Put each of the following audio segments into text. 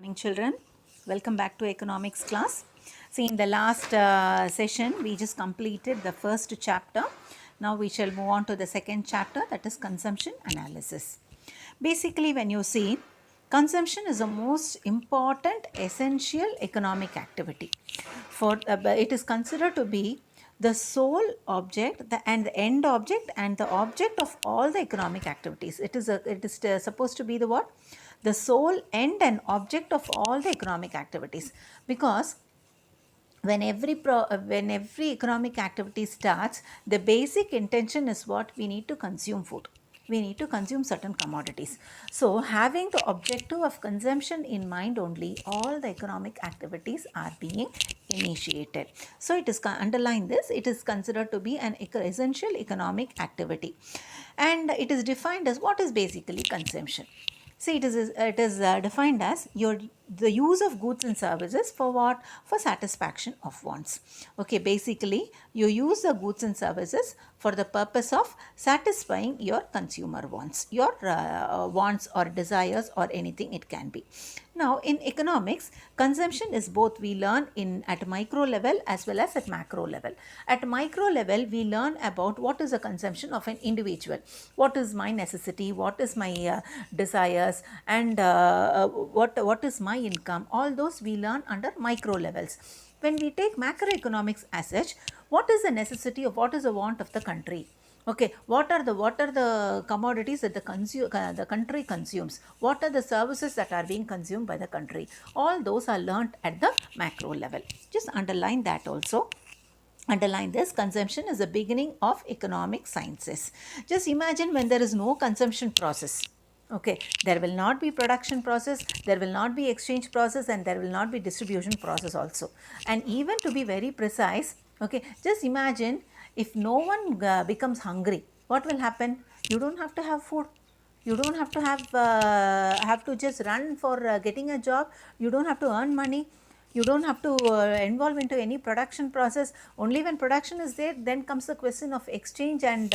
morning, children. Welcome back to economics class. See, in the last session, we just completed the first chapter. Now we shall move on to the second chapter, that is consumption analysis. Basically, when you see, consumption is the most important essential economic activity. It is considered to be the sole object and the end object and the object of all the economic activities. It is supposed to be the what? The sole end and object of all the economic activities, because when every economic activity starts, the basic intention is what? We need to consume food. We need to consume certain commodities. So having the objective of consumption in mind only, all the economic activities are being initiated. So it is underline this, it is considered to be an essential economic activity, and it is defined as what is basically consumption. See, it is defined as the use of goods and services for what? For satisfaction of wants. Okay, basically you use the goods and services for the purpose of satisfying your consumer wants, your wants or desires or anything it can be. Now, in economics, consumption is both we learn at micro level as well as at macro level. At micro level, we learn about what is the consumption of an individual, what is my necessity, what is my desires, and what is my income. All those we learn under micro levels. When we take macroeconomics as such, what is the necessity of what is the want of the country? Okay, what are the commodities that the country consumes? What are the services that are being consumed by the country? All those are learnt at the macro level. Just underline that also. Underline this, consumption is the beginning of economic sciences. Just imagine when there is no consumption process. Okay, there will not be production process, there will not be exchange process, and there will not be distribution process also. And even to be very precise, okay, just imagine if no one becomes hungry, what will happen? You don't have to have food. You don't have to have to just run for getting a job. You don't have to earn money. You don't have to involve into any production process. Only when production is there, then comes the question of exchange and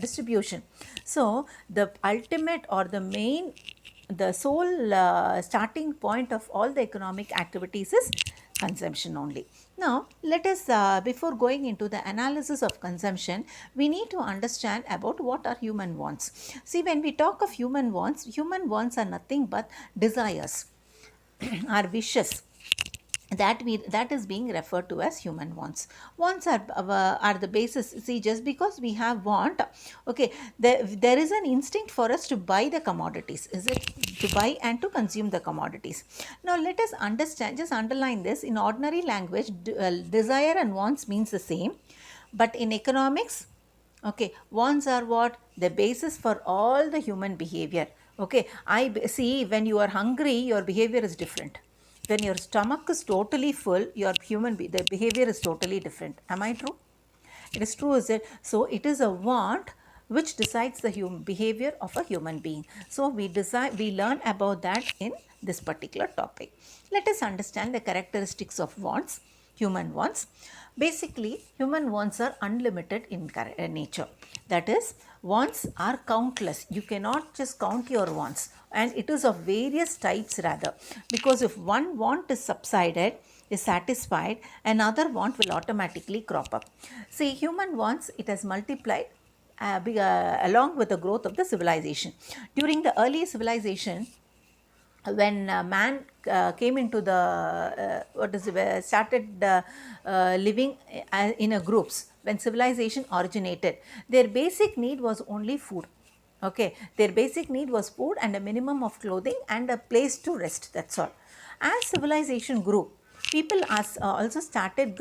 distribution. So the ultimate or the sole starting point of all the economic activities is consumption only. Now, let us, before going into the analysis of consumption, we need to understand about what are human wants. See, when we talk of human wants are nothing but desires, our wishes, that is being referred to as human wants. Wants are the basis. See, just because we have want, okay, there is an instinct for us to buy the commodities, is it? To buy and to consume the commodities. Now let us understand, just underline this, in ordinary language, desire and wants means the same, but in economics, okay, wants are what? The basis for all the human behavior. Okay, I see, when you are hungry, your behavior is different. When your stomach is totally full, the behavior is totally different. Am I true? It is true, is it? So it is a want which decides the behavior of a human being. So we learn about that in this particular topic. Let us understand the characteristics of wants, human wants. Basically, human wants are unlimited in nature. That is, wants are countless. You cannot just count your wants, and it is of various types rather, because if one want is satisfied, another want will automatically crop up. See, human wants, it has multiplied along with the growth of the civilization. During the early civilization, when man came into the started living in a groups, when civilization originated, their basic need was only food. Okay, their basic need was food and a minimum of clothing and a place to rest. That's all. As civilization grew, people also started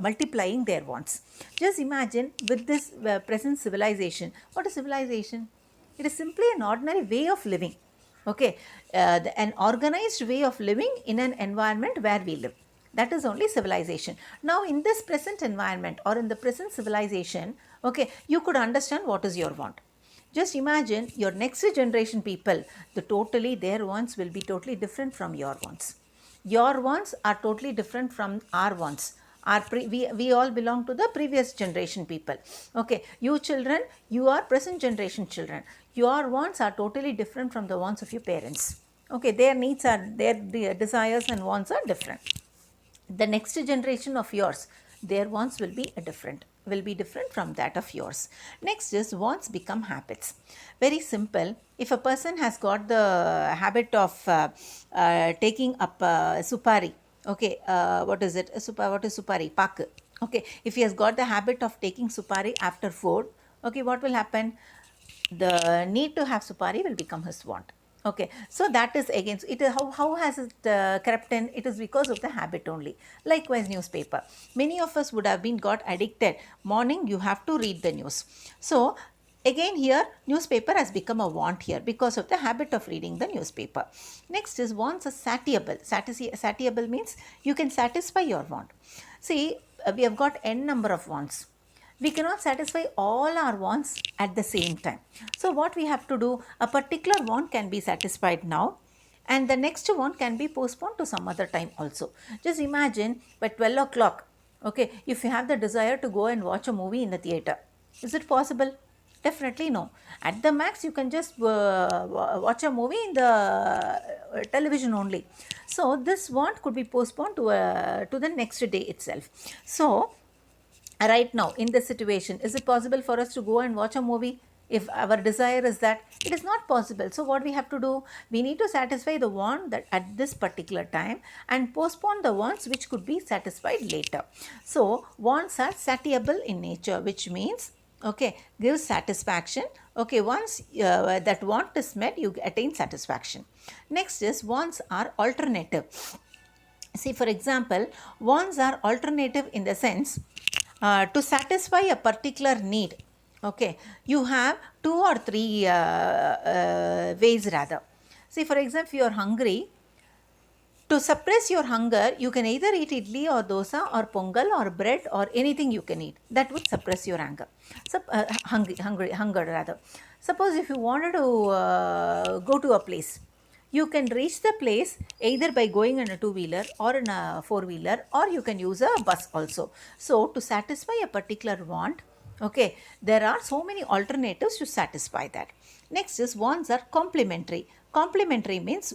multiplying their wants. Just imagine, with this present civilization, what is civilization? It is simply an ordinary way of living. Okay, an organized way of living in an environment where we live. That is only civilization. Now, in this present environment or in the present civilization, okay, you could understand what is your want. Just imagine your next generation people, their wants will be totally different from your wants. Your wants are totally different from our wants. We all belong to the previous generation people. Okay, you children, you are present generation children. Your wants are totally different from the wants of your parents. Okay, their needs are, their desires and wants are different. The next generation of yours, their wants will be different from that of yours. Next is wants become habits. Very simple. If a person has got the habit of taking up supari, okay, what is it? What is supari? Pak. Okay, if he has got the habit of taking supari after food, okay, what will happen? The need to have supari will become his want. Okay, so that is against it. How has it crept in? It is because of the habit only. Likewise, newspaper. Many of us would have been got addicted. Morning, you have to read the news. So again here, newspaper has become a want here because of the habit of reading the newspaper. Next is wants are satiable. Satiable means you can satisfy your want. See, we have got n number of wants. We cannot satisfy all our wants at the same time. So what we have to do, a particular want can be satisfied now and the next one can be postponed to some other time also. Just imagine by 12 o'clock, okay, if you have the desire to go and watch a movie in the theatre, is it possible? Definitely no. At the max, you can just watch a movie in the television only. So this want could be postponed to the next day itself. So right now in this situation, is it possible for us to go and watch a movie? If our desire is that, it is not possible. So what we have to do, we need to satisfy the want that at this particular time and postpone the wants which could be satisfied later. So wants are satiable in nature, which means, okay, gives satisfaction. Okay, once that want is met, you attain satisfaction. Next is wants are alternative. See, for example, wants are alternative in the sense to satisfy a particular need. Okay, you have two or three ways rather. See, for example, if you are hungry, to suppress your hunger, you can either eat idli or dosa or pongal or bread or anything you can eat. That would suppress your anger. Hunger rather. Suppose if you wanted to go to a place, you can reach the place either by going in a two-wheeler or in a four-wheeler, or you can use a bus also. So to satisfy a particular want, okay, there are so many alternatives to satisfy that. Next is wants are complementary. Complementary means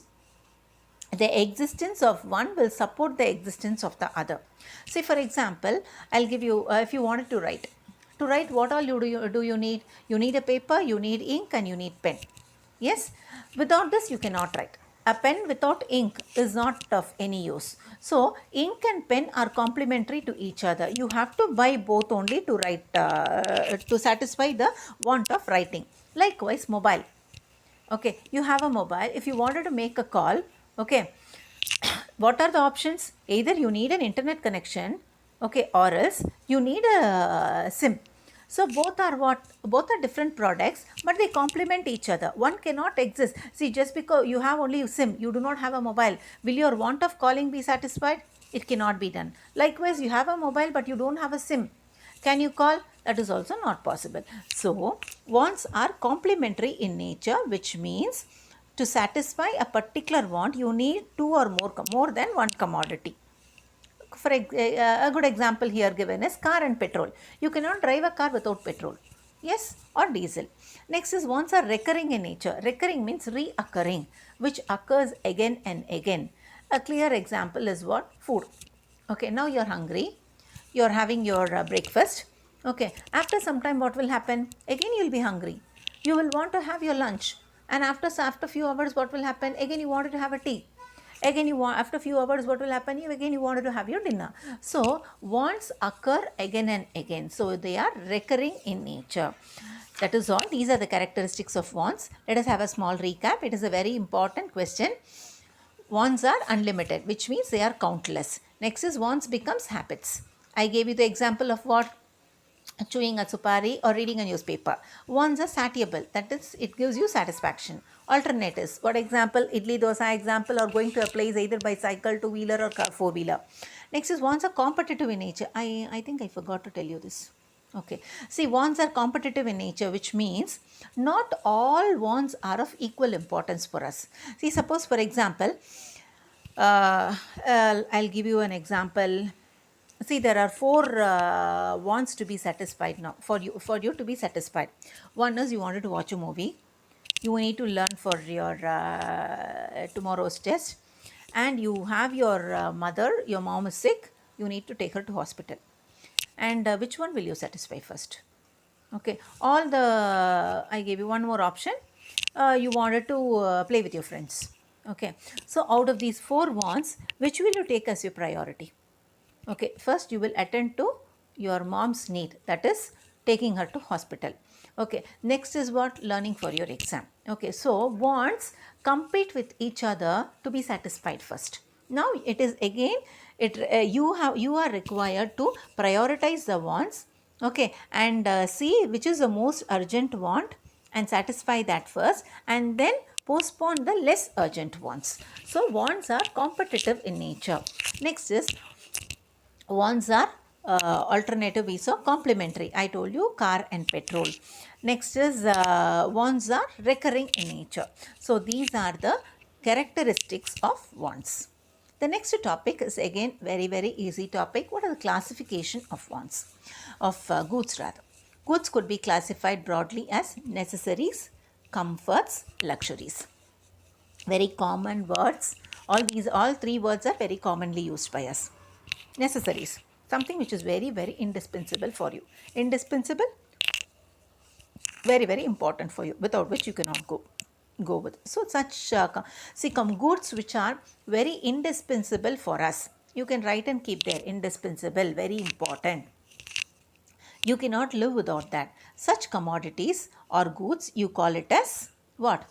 the existence of one will support the existence of the other. Say for example, I'll give you, if you wanted to write, what all do you need? You need a paper, you need ink and you need pen. Yes, without this you cannot write. A pen without ink is not of any use. So ink and pen are complementary to each other. You have to buy both only to write, to satisfy the want of writing. Likewise, mobile. Okay, you have a mobile. If you wanted to make a call, okay, what are the options? Either you need an internet connection, okay, or else you need a SIM. So both are what? Both are different products, but they complement each other. One cannot exist. See, just because you have only SIM, you do not have a mobile, will your want of calling be satisfied? It cannot be done. Likewise, you have a mobile, but you don't have a SIM. Can you call? That is also not possible. So, wants are complementary in nature, which means to satisfy a particular want, you need two or more than one commodity. For a good example here given is car and petrol. You cannot drive a car without petrol. Yes, or diesel. Next is wants are recurring in nature. Recurring means reoccurring, which occurs again and again. A clear example is what? Food. Okay, now you're hungry. You're having your breakfast. Okay, after some time what will happen? Again you'll be hungry. You will want to have your lunch. And after few hours what will happen? Again you wanted to have a tea. Again you want, after few hours what will happen? You wanted to have your dinner. So wants occur again and again. So they are recurring in nature. That is all. These are the characteristics of wants. Let us have a small recap. It is a very important question. Wants are unlimited, which means they are countless. Next is wants becomes habits. I gave you the example of what? Chewing a supari or reading a newspaper. Wants are satiable, that is, it gives you satisfaction. Alternatives, what example? Idli dosa example, or going to a place either by cycle, two-wheeler or car, four-wheeler. Next is wants are competitive in nature. I think I forgot to tell you this. Okay, see, wants are competitive in nature, which means not all wants are of equal importance for us. See, suppose for example, I'll give you an example. See, there are four wants to be satisfied now, for you to be satisfied. One is you wanted to watch a movie. you need to learn for your tomorrow's test, and you have your mother, your mom is sick, you need to take her to hospital. And which one will you satisfy first? Okay, all the, I gave you one more option. You wanted to play with your friends. Okay, so out of these four wants, which will you take as your priority? Okay, first you will attend to your mom's need, that is taking her to hospital. Okay, next is what? Learning for your exam. Okay, so wants compete with each other to be satisfied first. Now it is again, you are required to prioritize the wants. Okay, and see which is the most urgent want and satisfy that first, and then postpone the less urgent wants. So wants are competitive in nature. Next is wants are alternative ways or complementary. I told you car and petrol. Next is wants are recurring in nature. So these are the characteristics of wants. The next topic is again very easy topic. What are the classification of wants? Of goods rather. Goods could be classified broadly as necessaries, comforts, luxuries. Very common words. All three words are very commonly used by us. Necessaries, something which is very indispensable for you. Indispensable, very important for you, without which you cannot go with. So such goods which are very indispensable for us, you can write and keep there. Indispensable, very important, you cannot live without that. Such commodities or goods, you call it as what?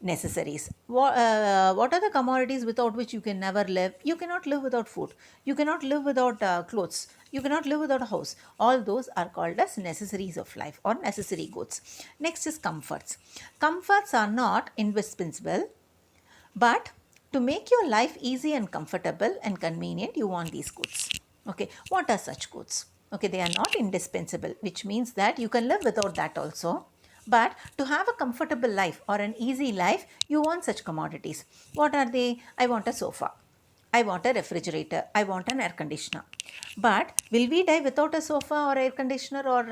Necessaries. What are the commodities without which you can never live? You cannot live without food. You cannot live without clothes. You cannot live without a house. All those are called as necessaries of life or necessary goods. Next is comforts. Comforts are not indispensable, but to make your life easy and comfortable and convenient, you want these goods. Okay, what are such goods? Okay, they are not indispensable, which means that you can live without that also. But to have a comfortable life or an easy life, you want such commodities. What are they? I want a sofa. I want a refrigerator. I want an air conditioner. But will we die without a sofa or air conditioner or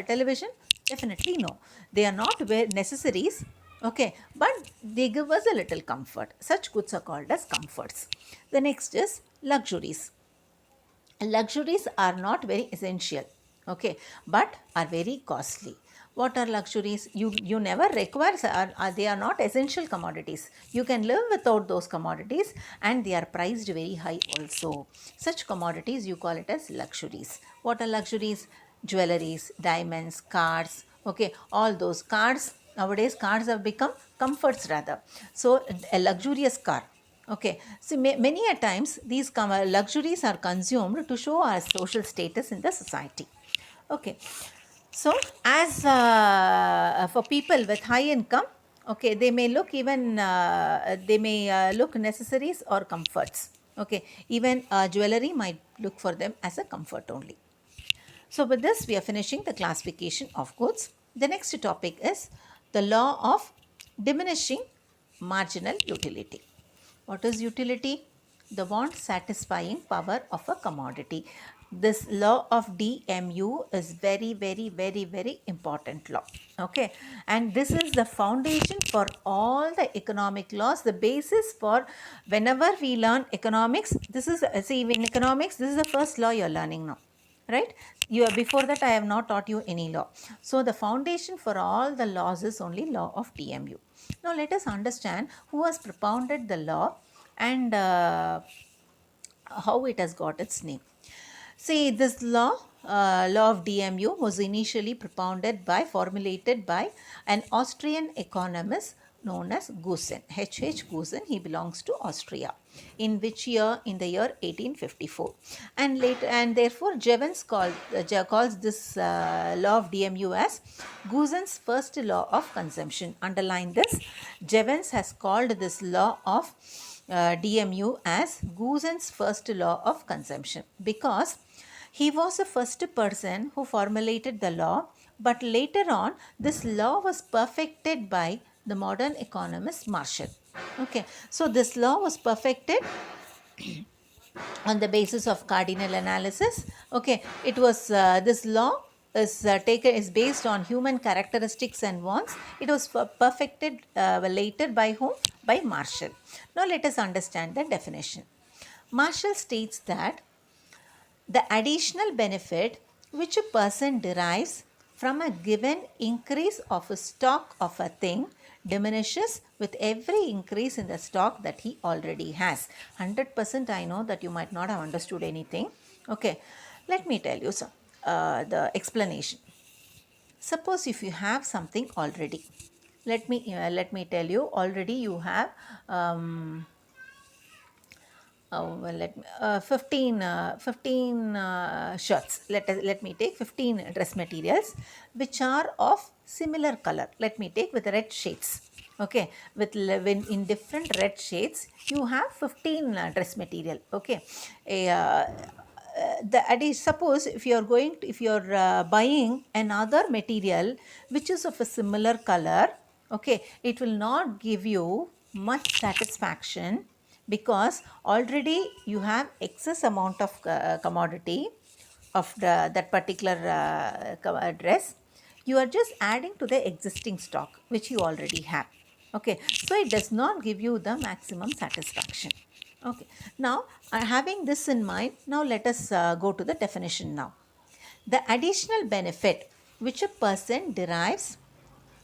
television? Definitely no. They are not necessaries. Okay, but they give us a little comfort. Such goods are called as comforts. The next is luxuries. Luxuries are not very essential, okay, but are very costly. What are luxuries? You never require, they are not essential commodities. You can live without those commodities, and they are priced very high also. Such commodities, you call it as luxuries. What are luxuries? Jewelries, diamonds, cars. Okay, all those cars. Nowadays cars have become comforts rather. So a luxurious car. Okay, so many a times these luxuries are consumed to show our social status in the society. Okay, so as for people with high income, okay, they may look even look necessaries or comforts. Okay, even jewelry might look for them as a comfort only. So with this, we are finishing the classification of goods. The next topic is the law of diminishing marginal utility. What is utility? The want satisfying power of a commodity. This law of DMU is very important law. Okay, and this is the foundation for all the economic laws, the basis for whenever we learn economics. This is, see, in economics, this is the first law you are learning now. Right? Before that, I have not taught you any law. So the foundation for all the laws is only law of DMU. Now let us understand who has propounded the law and how it has got its name. See, this law of DMU was initially formulated by an Austrian economist known as Gusen. H. Gusen, he belongs to Austria. In which year? In the year 1854. And therefore Jevons calls this law of DMU as Gusen's first law of consumption. Underline this. Jevons has called this law of DMU as Gusen's first law of consumption because he was the first person who formulated the law, but later on this law was perfected by the modern economist Marshall. Okay, so this law was perfected on the basis of cardinal analysis. Okay, it was this law is based on human characteristics and wants. It was perfected later by whom? By Marshall. Now let us understand the definition. Marshall states that the additional benefit which a person derives from a given increase of a stock of a thing diminishes with every increase in the stock that he already has. 100% I know that you might not have understood anything. Okay, let me tell you the explanation. Suppose if you have something already, let me tell you, already you have 15 shirts. Let me take 15 dress materials which are of similar color. Let me take with red shades. Okay, with in different red shades you have 15 dress material. Okay, suppose if you are buying another material which is of a similar color, okay, it will not give you much satisfaction, because already you have excess amount of commodity of that particular dress. You are just adding to the existing stock which you already have. Okay, so it does not give you the maximum satisfaction. Okay, now having this in mind, now let us go to the definition now. The additional benefit which a person derives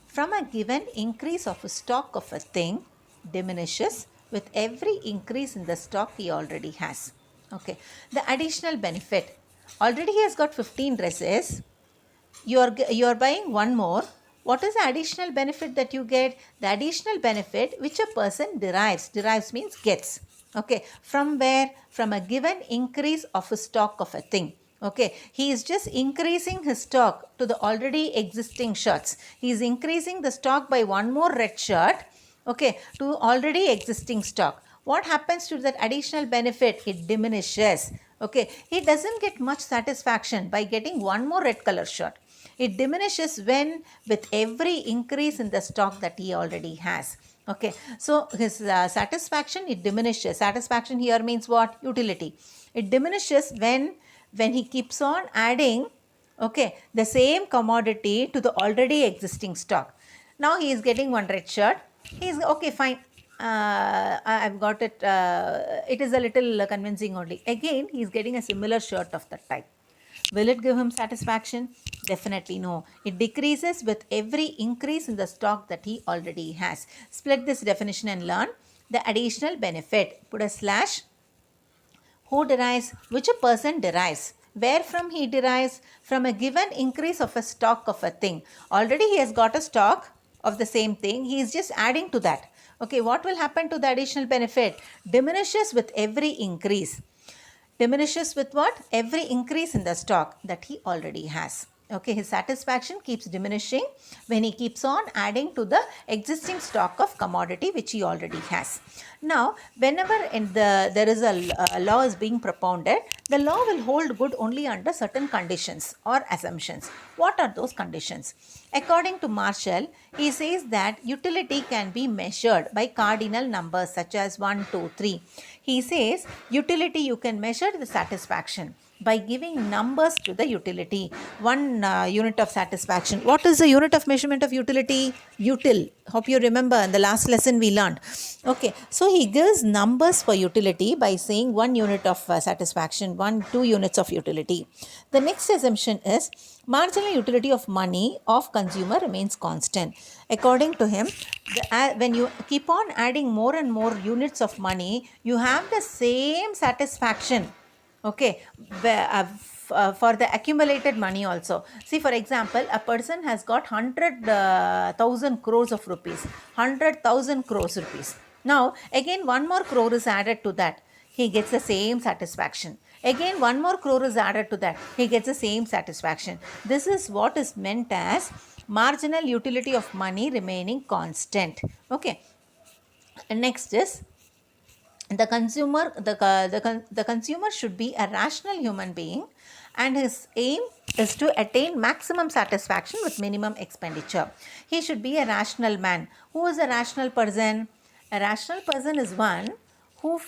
from a given increase of a stock of a thing diminishes with every increase in the stock he already has. Okay, the additional benefit, already he has got 15 dresses, you are buying one more. What is the additional benefit that you get? The additional benefit which a person derives means gets. Okay, from where? From a given increase of a stock of a thing. Okay, he is just increasing his stock to the already existing shirts. He is increasing the stock by one more red shirt, okay, to already existing stock. What happens to that additional benefit? It diminishes. Okay, he doesn't get much satisfaction by getting one more red color shirt. It diminishes when with every increase in the stock that he already has. Okay, so his satisfaction, it diminishes. Satisfaction here means what? Utility. It diminishes when he keeps on adding, okay, the same commodity to the already existing stock. Now he is getting one red shirt. He is okay, fine. I've got it. It is a little convincing only. Again, he is getting a similar shirt of that type. Will it give him satisfaction? Definitely no. It decreases with every increase in the stock that he already has. Split this definition and learn the additional benefit. Put a slash. Who derives? Which a person derives. Where from he derives? From a given increase of a stock of a thing. Already he has got a stock of the same thing. He is just adding to that. Okay, what will happen to the additional benefit? Diminishes with every increase. Diminishes with what? Every increase in the stock that he already has. Okay, his satisfaction keeps diminishing when he keeps on adding to the existing stock of commodity which he already has. Now, whenever there is a law is being propounded, the law will hold good only under certain conditions or assumptions. What are those conditions? According to Marshall, he says that utility can be measured by cardinal numbers such as 1, 2, 3. He says utility, you can measure the satisfaction by giving numbers to the utility. One unit of satisfaction. What is the unit of measurement of utility? Util. Hope you remember in the last lesson we learned. Okay, so he gives numbers for utility by saying 1 unit of satisfaction, 2 units of utility. The next assumption is marginal utility of money of consumer remains constant. According to him, when you keep on adding more and more units of money, you have the same satisfaction. Okay, for the accumulated money also. See, for example, a person has got 100,000 crores of rupees, 100,000 crores rupees. Now, again, one more crore is added to that. He gets the same satisfaction. Again, one more crore is added to that. He gets the same satisfaction. This is what is meant as marginal utility of money remaining constant. Okay. And next is the consumer should be a rational human being, and his aim is to attain maximum satisfaction with minimum expenditure. He should be a rational man. Who is a rational person? A rational person is one who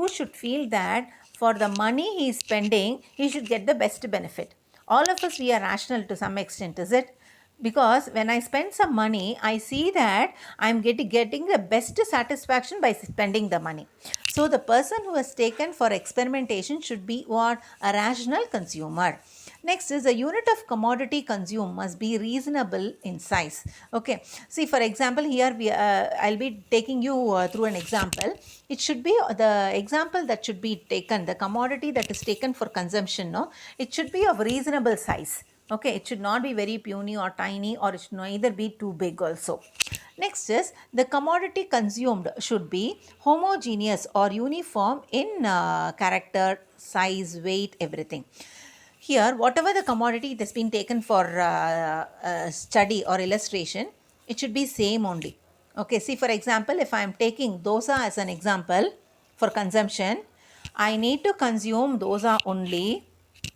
should feel that for the money he is spending, he should get the best benefit. All of us, we are rational to some extent, is it? Because when I spend some money, I see that I'm getting the best satisfaction by spending the money. So the person who has taken for experimentation should be what? A rational consumer. Next is a unit of commodity consumed must be reasonable in size. Okay. See, for example, here I'll be taking you through an example. It should be the example that should be taken, the commodity that is taken for consumption. No, it should be of reasonable size. Okay, it should not be very puny or tiny, or it should neither be too big also. Next is the commodity consumed should be homogeneous or uniform in character, size, weight, everything. Here, whatever the commodity it has been taken for study or illustration, it should be same only. Okay, see, for example, if I am taking dosa as an example for consumption, I need to consume dosa only.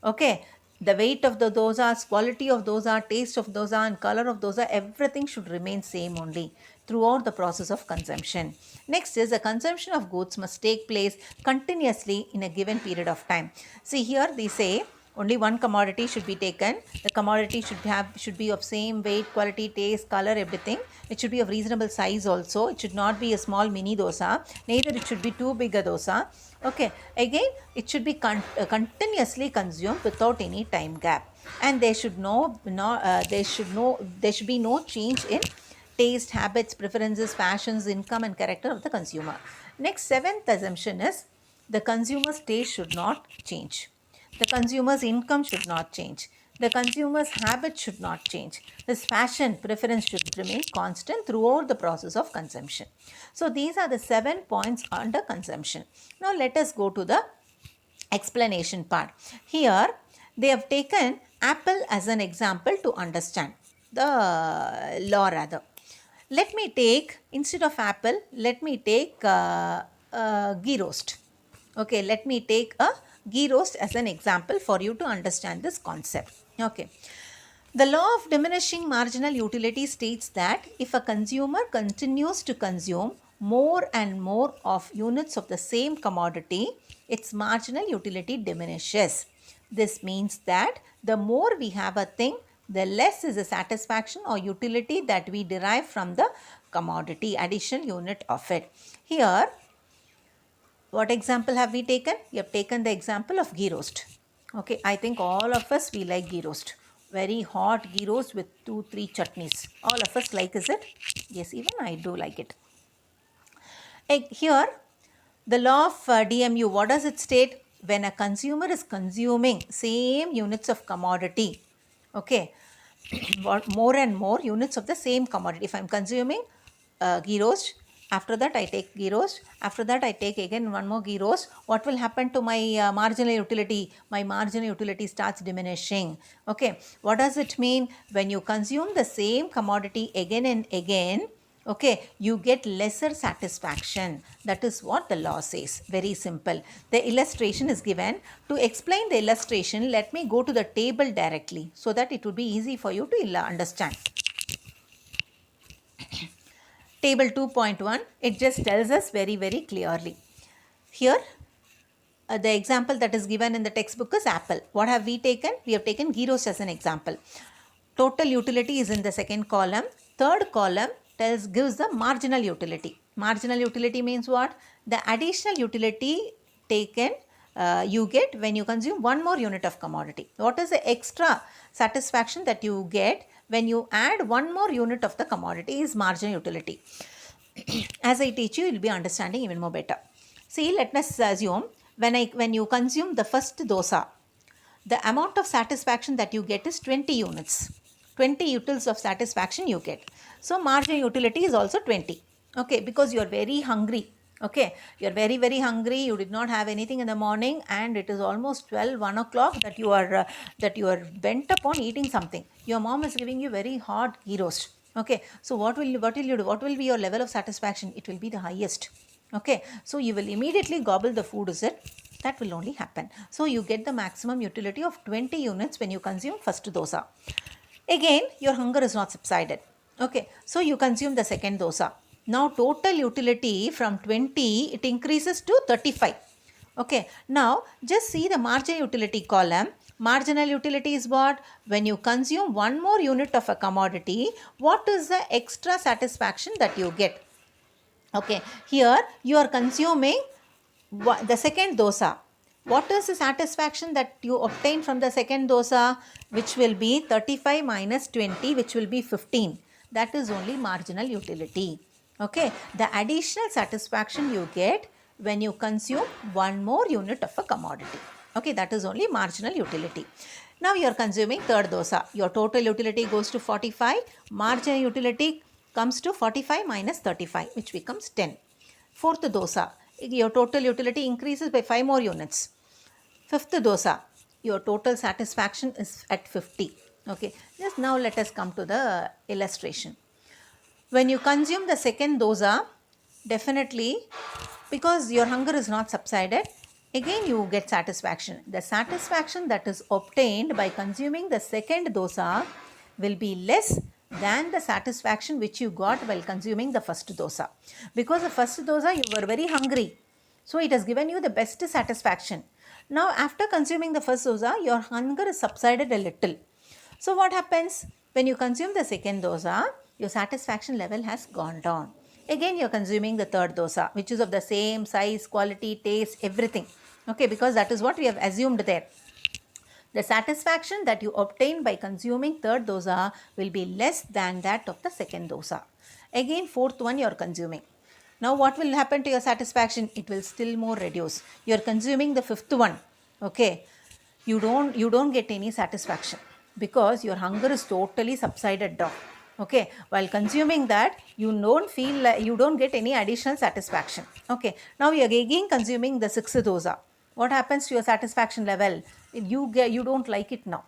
Okay, the weight of the dosas, quality of dosa, taste of dosa, and color of dosa, everything should remain same only throughout the process of consumption. Next is the consumption of goods must take place continuously in a given period of time. See, here they say only one commodity should be taken. The commodity should be of same weight, quality, taste, color, everything. It should be of reasonable size also. It should not be a small mini dosa. Neither it should be too big a dosa. Okay. Again, it should be continuously consumed without any time gap. And there should be no change in taste, habits, preferences, fashions, income, and character of the consumer. Next, seventh assumption is the consumer's taste should not change. The consumer's income should not change. The consumer's habit should not change. His fashion preference should remain constant throughout the process of consumption. So these are the 7 points under consumption. Now let us go to the explanation part. Here they have taken apple as an example to understand the law rather. Let me take, instead of apple, let me take ghee roast. Okay, let me take a ghee roast as an example for you to understand this concept. Okay. The law of diminishing marginal utility states that if a consumer continues to consume more and more of units of the same commodity, its marginal utility diminishes. This means that the more we have a thing, the less is the satisfaction or utility that we derive from the commodity, additional unit of it. Here, what example have we taken? We have taken the example of ghee roast. Okay, I think all of us, we like ghee roast. Very hot ghee roast with 2-3 chutneys. All of us like, is it? Yes, even I do like it. Here, the law of DMU, what does it state? When a consumer is consuming same units of commodity, okay, more and more units of the same commodity. If I am consuming ghee roast, after that I take ghee roast, after that I take again one more ghee roast, what will happen to my marginal utility? My marginal utility starts diminishing. Okay, what does it mean? When you consume the same commodity again and again, okay, you get lesser satisfaction. That is what the law says. Very simple. The illustration is given. To explain the illustration, let me go to the table directly so that it will be easy for you to understand. Table 2.1, it just tells us very, very clearly. Here, the example that is given in the textbook is apple. What have we taken? We have taken ghee roast as an example. Total utility is in the second column. Third column gives the marginal utility. Marginal utility means what? The additional utility taken you get when you consume one more unit of commodity. What is the extra satisfaction that you get when you add one more unit of the commodity is marginal utility. As I teach you, you will be understanding even more better. See, let us assume when you consume the first dosa, the amount of satisfaction that you get is 20 units. 20 utils of satisfaction you get. So, marginal utility is also 20. Okay, because you are very hungry. Okay, you are very, very hungry. You did not have anything in the morning and it is almost 1 o'clock that you are bent upon eating something. Your mom is giving you very hot ghee roast. Okay, so what will you do? What will be your level of satisfaction? It will be the highest. Okay, so you will immediately gobble the food, is it? That will only happen. So, you get the maximum utility of 20 units when you consume first dosa. Again, your hunger is not subsided. Okay, so you consume the second dosa. Now, total utility from 20, it increases to 35. Okay, now just see the marginal utility column. Marginal utility is what? When you consume one more unit of a commodity, what is the extra satisfaction that you get? Okay, here you are consuming the second dosa. What is the satisfaction that you obtain from the second dosa? Which will be 35 minus 20, which will be 15. That is only marginal utility. Okay, the additional satisfaction you get when you consume one more unit of a commodity. Okay, that is only marginal utility. Now you are consuming third dosa. Your total utility goes to 45. Marginal utility comes to 45 minus 35, which becomes 10. Fourth dosa, your total utility increases by 5 more units. Fifth dosa, your total satisfaction is at 50. Okay, just now let us come to the illustration. When you consume the second dosa, definitely, because your hunger is not subsided, again you get satisfaction. The satisfaction that is obtained by consuming the second dosa will be less than the satisfaction which you got while consuming the first dosa. Because the first dosa you were very hungry, so it has given you the best satisfaction. Now after consuming the first dosa, your hunger is subsided a little. So what happens? When you consume the second dosa, your satisfaction level has gone down. Again you are consuming the third dosa, which is of the same size, quality, taste, everything. Okay, because that is what we have assumed there. The satisfaction that you obtain by consuming third dosa will be less than that of the second dosa. Again fourth one you are consuming. Now what will happen to your satisfaction? It will still more reduce. You are consuming the fifth one. Okay, you don't get any satisfaction because your hunger is totally subsided down. Okay, while consuming that, you don't feel like, you don't get any additional satisfaction. Okay, now you are again consuming the sixth dosa. What happens to your satisfaction level? You don't like it now.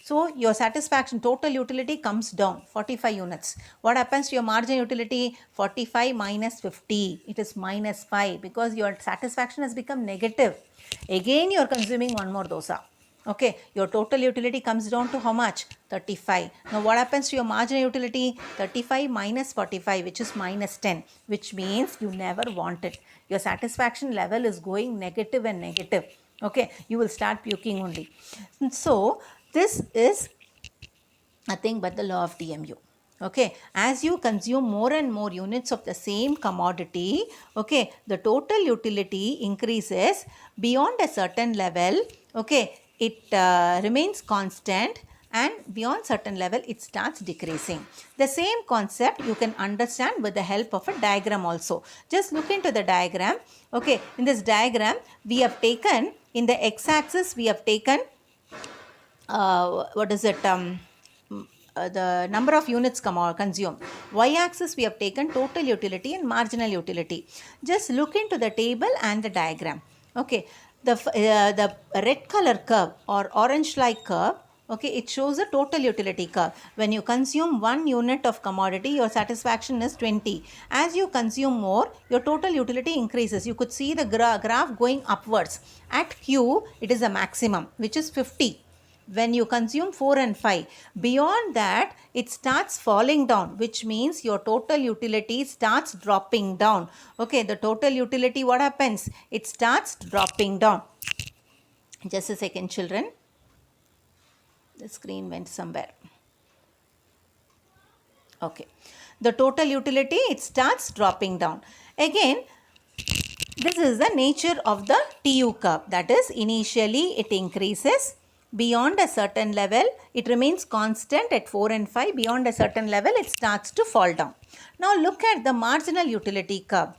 So your satisfaction total utility comes down 45 units. What happens to your margin utility? 45 minus 50. It is minus 5 because your satisfaction has become negative. Again you are consuming one more dosa. Okay, your total utility comes down to how much? 35. Now what happens to your marginal utility? 35 minus 45, which is minus 10, which means you never want it. Your satisfaction level is going negative and negative. Okay, you will start puking only. So this is nothing but the law of DMU. Okay, as you consume more and more units of the same commodity, okay, the total utility increases beyond a certain level. Okay, it remains constant, and beyond certain level it starts decreasing. The same concept you can understand with the help of a diagram also. Just look into the diagram. Okay, in this diagram we have taken, in the x-axis we have taken the number of units consumed. Y-axis we have taken total utility and marginal utility. Just look into the table and the diagram. Okay, the red color curve or orange like curve, okay, it shows the total utility curve. When you consume 1 unit of commodity, your satisfaction is 20. As you consume more, your total utility increases. You could see the graph going upwards. At Q, it is a maximum, which is 50. When you consume 4 and 5, beyond that it starts falling down, which means your total utility starts dropping down. Okay, the total utility, what happens? It starts dropping down. Just a second, children. The screen went somewhere. Okay, the total utility, it starts dropping down. Again, this is the nature of the TU curve. That is, initially it increases. Beyond a certain level, it remains constant at 4 and 5. Beyond a certain level, it starts to fall down. Now look at the marginal utility curve.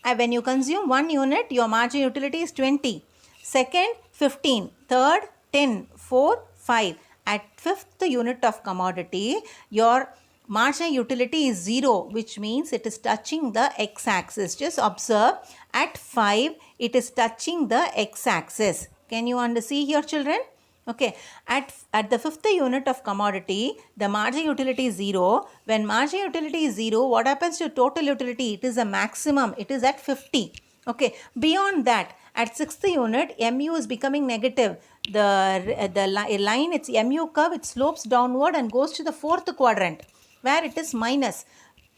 When you consume 1 unit, your marginal utility is 20. Second, 15. Third, 10. 4, 5. At 5th unit of commodity, your marginal utility is 0, which means it is touching the x-axis. Just observe, at 5, it is touching the x-axis. Can you see here, children? Okay, at the 5th unit of commodity, the marginal utility is 0. When marginal utility is 0, what happens to total utility? It is a maximum. It is at 50. Okay, beyond that, at 6th unit, MU is becoming negative. The line, its MU curve, it slopes downward and goes to the 4th quadrant, where it is minus.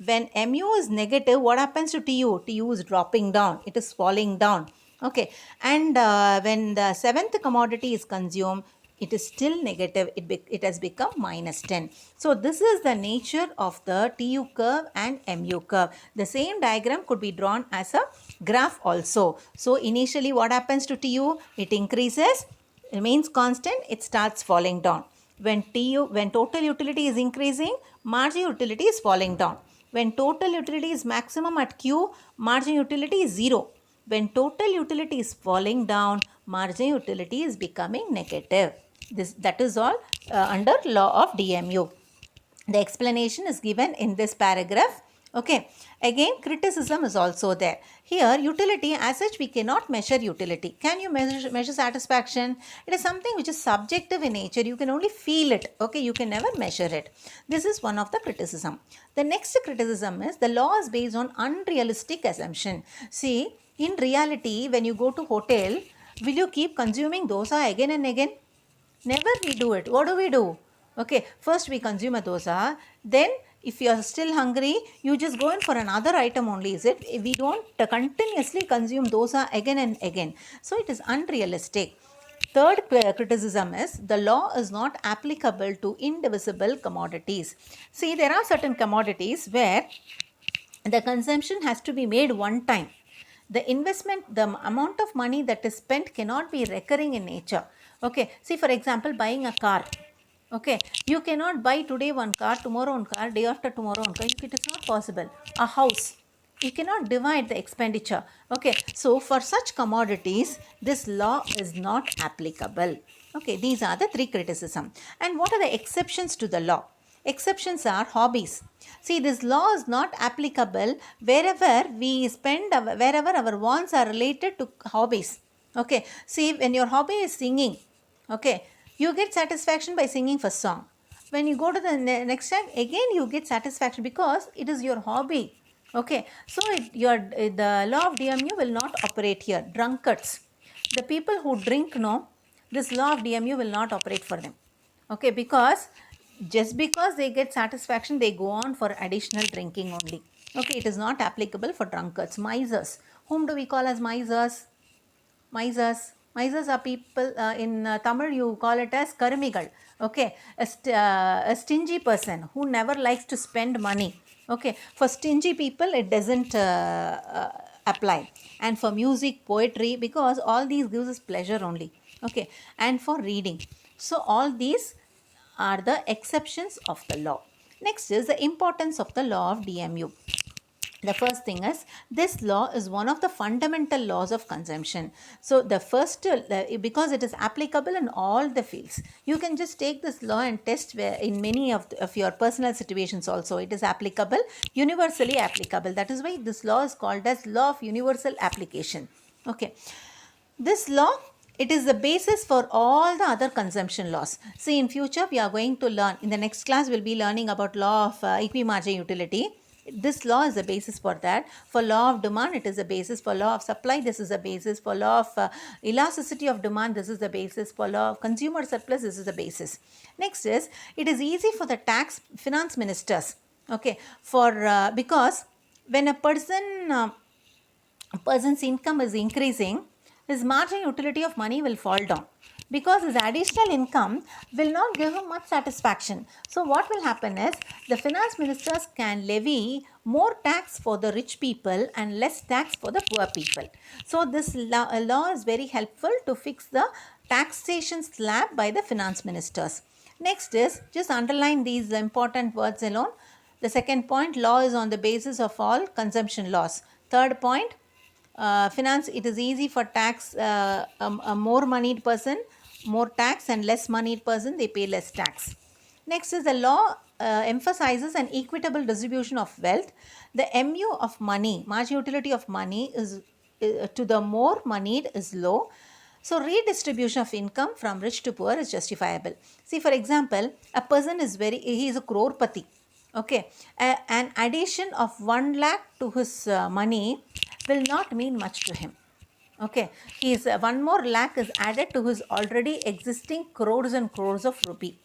When MU is negative, what happens to TU? TU is dropping down. It is falling down. Okay, and when the 7th commodity is consumed, it is still negative. It has become minus 10. So this is the nature of the TU curve and MU curve. The same diagram could be drawn as a graph also. So initially what happens to TU? It increases, remains constant, it starts falling down. When total utility is increasing, margin utility is falling down. When total utility is maximum at Q, margin utility is 0. When total utility is falling down, margin utility is becoming negative. That is all under law of DMU. The explanation is given in this paragraph. Okay. Again, criticism is also there. Here, utility as such, we cannot measure utility. Can you measure satisfaction? It is something which is subjective in nature. You can only feel it. Okay. You can never measure it. This is one of the criticism. The next criticism is the law is based on unrealistic assumption. See, in reality, when you go to hotel, will you keep consuming dosa again and again? Never we do it. What do? Okay, first we consume a dosa, then if you are still hungry, you just go in for another item only, is it? We don't continuously consume dosa again and again. So it is unrealistic. Third criticism is the law is not applicable to indivisible commodities. See, there are certain commodities where the consumption has to be made one time. The investment, the amount of money that is spent cannot be recurring in nature. Okay, see, for example, buying a car. Okay, you cannot buy today one car, tomorrow one car, day after tomorrow one car. It is not possible. A house, you cannot divide the expenditure. Okay, so for such commodities, this law is not applicable. Okay, these are the three criticisms. And what are the exceptions to the law? Exceptions are hobbies. See, this law is not applicable wherever we spend, wherever our wants are related to hobbies. Okay, see, when your hobby is singing, okay, you get satisfaction by singing first song. When you go to the next time, again you get satisfaction because it is your hobby. Okay, so the law of DMU will not operate here. Drunkards, the people who drink, no, this law of DMU will not operate for them. Okay, because just because they get satisfaction, they go on for additional drinking only. Okay, it is not applicable for drunkards. Misers, whom do we call as misers? Misers are people, in Tamil you call it as karumigal. Okay, a stingy person who never likes to spend money. Okay, for stingy people it doesn't apply. And for music, poetry, because all these gives us pleasure only. Okay, and for reading. So all these are the exceptions of the law. Next is the importance of the law of DMU. The first thing is, this law is one of the fundamental laws of consumption. So the first, because it is applicable in all the fields, you can just take this law and test in many of your personal situations also. It is applicable, universally applicable. That is why this law is called as law of universal application. Okay. This law, it is the basis for all the other consumption laws. See, in future we are going to learn, in the next class we'll be learning about law of equimargin utility. This law is the basis for that. For law of demand, it is the basis. For law of supply, this is the basis. For law of elasticity of demand, this is the basis. For law of consumer surplus, this is the basis. Next is, it is easy for the finance ministers. Okay, because when a person's income is increasing, his marginal utility of money will fall down, because his additional income will not give him much satisfaction. So what will happen is, the finance ministers can levy more tax for the rich people and less tax for the poor people. So this law is very helpful to fix the taxation slab by the finance ministers. Next is, just underline these important words alone. The second point, law is on the basis of all consumption laws. Third point, finance, it is easy for tax, a more moneyed person, more tax, and less moneyed person, they pay less tax. Next is, the law emphasizes an equitable distribution of wealth. The MU of money, marginal utility of money, is to the more moneyed is low. So redistribution of income from rich to poor is justifiable. See, for example, a person is he is a crorepati. Okay, an addition of 1 lakh to his money will not mean much to him. Okay, he is 1 more lakh is added to his already existing crores and crores of rupee.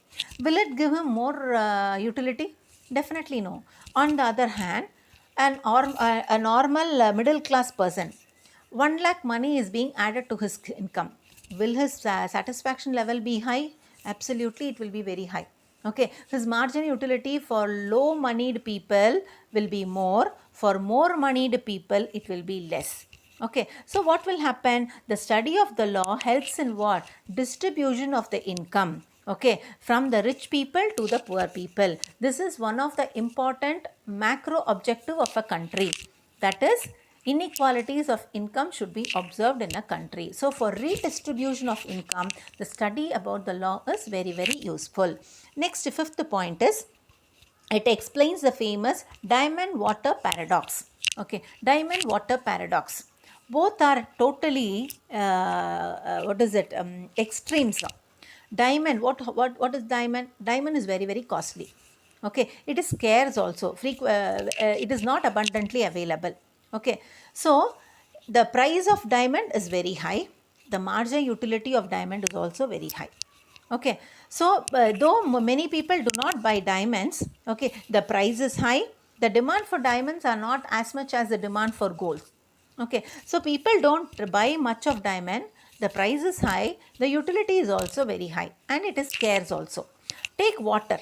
Will it give him more utility? Definitely no. On the other hand, a normal middle class person, 1 lakh money is being added to his income. Will his satisfaction level be high? Absolutely, it will be very high. Okay, his marginal utility for low moneyed people will be more, for more moneyed people it will be less. Okay, so what will happen? The study of the law helps in what? Distribution of the income. Okay, from the rich people to the poor people. This is one of the important macro objective of a country. That is, inequalities of income should be observed in a country. So for redistribution of income, the study about the law is very, very useful. Next, fifth point is, it explains the famous diamond water paradox. Okay, diamond water paradox. Both are totally, extremes. Diamond, what is diamond? Diamond is very, very costly. Okay, it is scarce also. It is not abundantly available. Okay, so the price of diamond is very high. The marginal utility of diamond is also very high. Okay, so though many people do not buy diamonds, okay, the price is high. The demand for diamonds are not as much as the demand for gold. Okay, so people don't buy much of diamond. The price is high. The utility is also very high, and it is scarce also. Take water.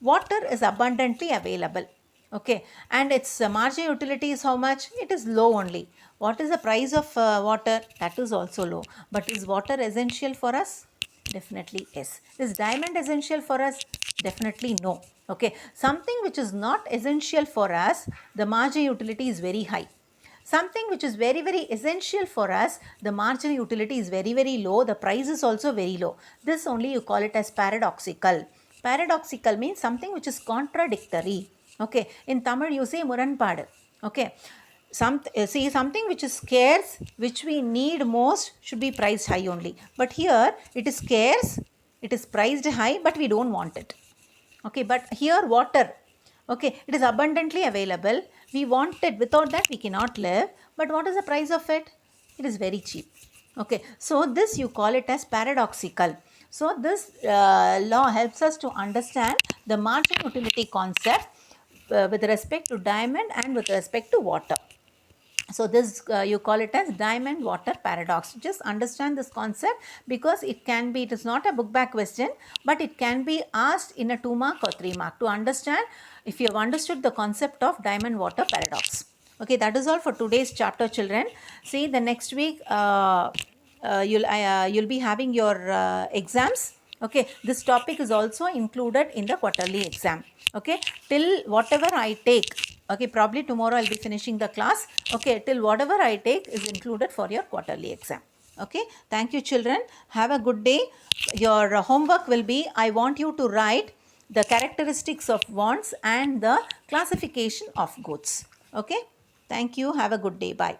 Water is abundantly available. Okay, and its marginal utility is how much? It is low only. What is the price of water? That is also low. But is water essential for us? Definitely yes. Is diamond essential for us? Definitely no. Okay, something which is not essential for us, the marginal utility is very high. Something which is very, very essential for us, the marginal utility is very, very low. The price is also very low. This only you call it as paradoxical. Paradoxical means something which is contradictory. Okay, in Tamil you say muranpadu. Okay, something which is scarce, which we need most, should be priced high only. But here it is scarce, it is priced high, but we don't want it. Okay, but here water, okay, it is abundantly available. We want it. Without that we cannot live. But what is the price of it? It is very cheap. Okay, so this you call it as paradoxical. So this law helps us to understand the marginal utility concept with respect to diamond and with respect to water. So this you call it as diamond water paradox. Just understand this concept, because it is not a book back question, but it can be asked in a 2 mark or 3 mark to understand if you have understood the concept of diamond water paradox. Okay, that is all for today's chapter, children. See, the next week you'll be having your exams. Okay, this topic is also included in the quarterly exam. Okay, till whatever I take, okay, probably tomorrow I'll be finishing the class. Okay, till whatever I take is included for your quarterly exam. Okay, thank you, children. Have a good day. Your homework will be, I want you to write the characteristics of wands and the classification of goods. Okay, thank you. Have a good day. Bye.